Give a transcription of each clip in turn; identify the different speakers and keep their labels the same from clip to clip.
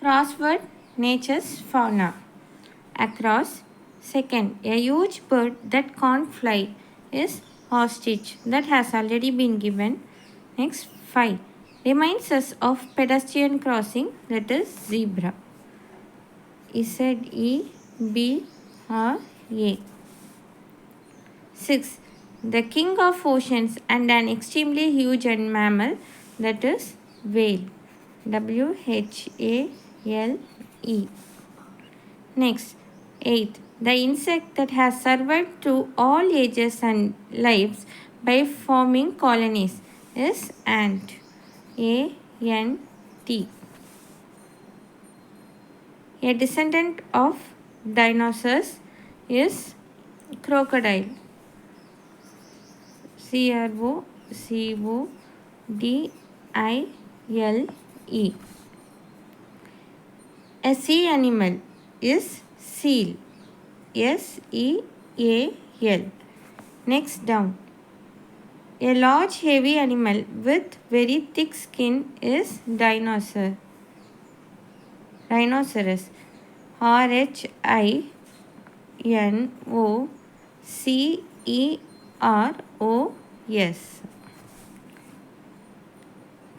Speaker 1: Crossword nature's fauna. Across. Second, a huge bird that can't fly is ostrich. That has already been given. Next, 5. Reminds us of pedestrian crossing, that is zebra. Zebra. 6. The king of oceans and an extremely huge mammal, that is whale. Whale. Next, 8. The insect that has survived through all ages and lives by forming colonies is ant. Ant. A descendant of dinosaurs is crocodile. Crocodile. A sea animal is seal. Seal. Next down. A large heavy animal with very thick skin is dinosaur. Rhinoceros. Rhinoceros.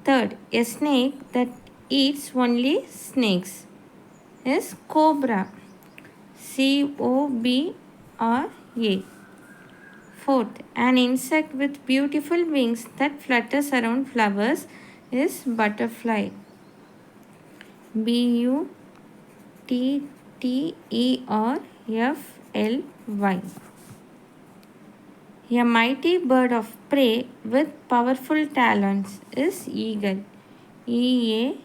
Speaker 1: Third, a snake that eats only snakes is cobra. Cobra. Fourth, an insect with beautiful wings that flutters around flowers is butterfly. Butterfly. A mighty bird of prey with powerful talons is eagle. Eagle.